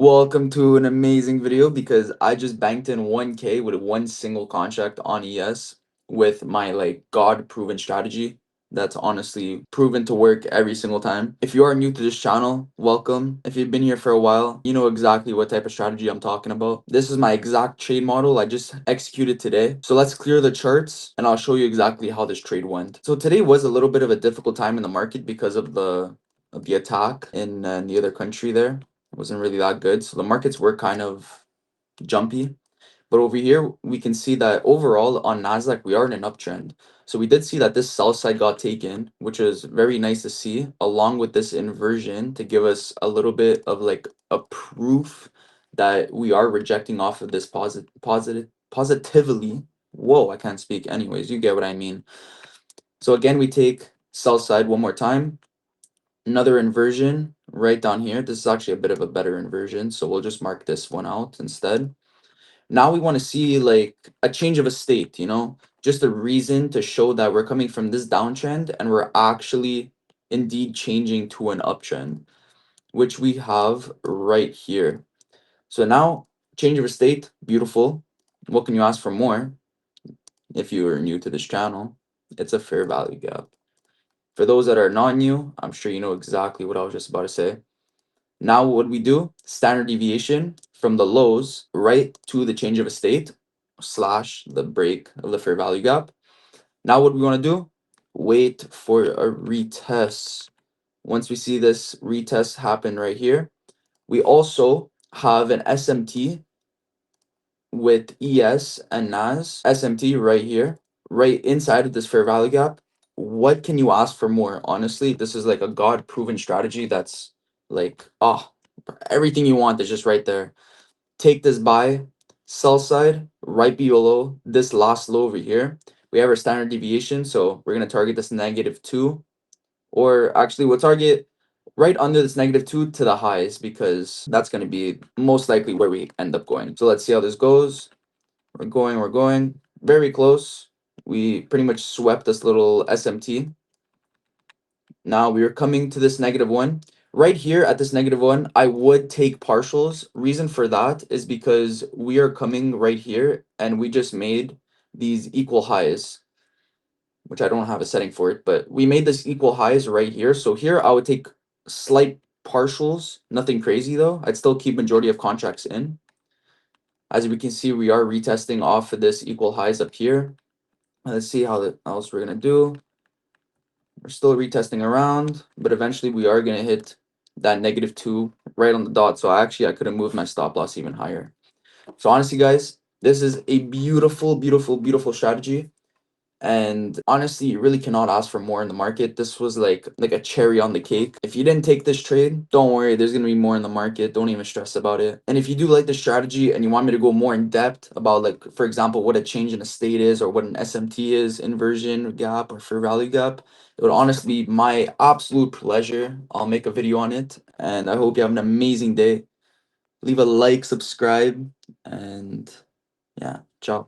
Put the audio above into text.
Welcome to an amazing video because I just banked in 1K with one single contract on ES with my God proven strategy that's honestly proven to work every single time. If you are new to this channel, welcome. If you've been here for a while, you know exactly what type of strategy I'm talking about. This is my exact trade model I just executed today. So let's clear the charts and I'll show you exactly how this trade went. So today was a little bit of a difficult time in the market because of the attack in the other country there. Wasn't really that good. So the markets were kind of jumpy. But over here, we can see that overall on Nasdaq, we are in an uptrend. So we did see that this sell side got taken, which is very nice to see, along with this inversion to give us a little bit of a proof that we are rejecting off of this positively. Whoa, I can't speak. Anyways, you get what I mean. So again, we take sell side one more time. Another inversion right down here. This is actually a bit of a better inversion, so we'll just mark this one out instead. Now we want to see a change of a state, just a reason to show that we're coming from this downtrend and we're actually indeed changing to an uptrend, which we have right here. So now, change of a state, beautiful. What can you ask for more if you are new to this channel? It's a fair value gap. For those that are not new, I'm sure you know exactly what I was just about to say. Now what we do, standard deviation from the lows right to the change of a state slash the break of the fair value gap. Now what we want to do, wait for a retest. Once we see this retest happen right here, we also have an SMT with ES and NAS. SMT right here, right inside of this fair value gap. What can you ask for more? Honestly, this is like a God proven strategy that's everything you want is just right there. Take this buy, sell side, right below this last low over here. We have our standard deviation, so we're going to target this -2. Or actually, we'll target right under this -2 to the highs because that's going to be most likely where we end up going. So let's see how this goes. We're going very close. We pretty much swept this little SMT. Now we are coming to this -1. Right here at this -1, I would take partials. Reason for that is because we are coming right here and we just made these equal highs, which I don't have a setting for it, but we made this equal highs right here. So here I would take slight partials, nothing crazy though. I'd still keep majority of contracts in. As we can see, we are retesting off of this equal highs up here. Let's see how else we're gonna do. We're still retesting around, but eventually we are gonna hit that -2 right on the dot. So I could have moved my stop loss even higher. So honestly, guys, this is a beautiful, beautiful, beautiful strategy. And honestly, you really cannot ask for more in the market. This was like a cherry on the cake. If you didn't take this trade, don't worry, there's gonna be more in the market. Don't even stress about it. And if you do like the strategy and you want me to go more in depth about for example, what a change in a state is or what an SMT is, inversion gap or fair value gap, it would honestly be my absolute pleasure. I'll make a video on it. And I hope you have an amazing day. Leave a like, subscribe, and yeah, ciao.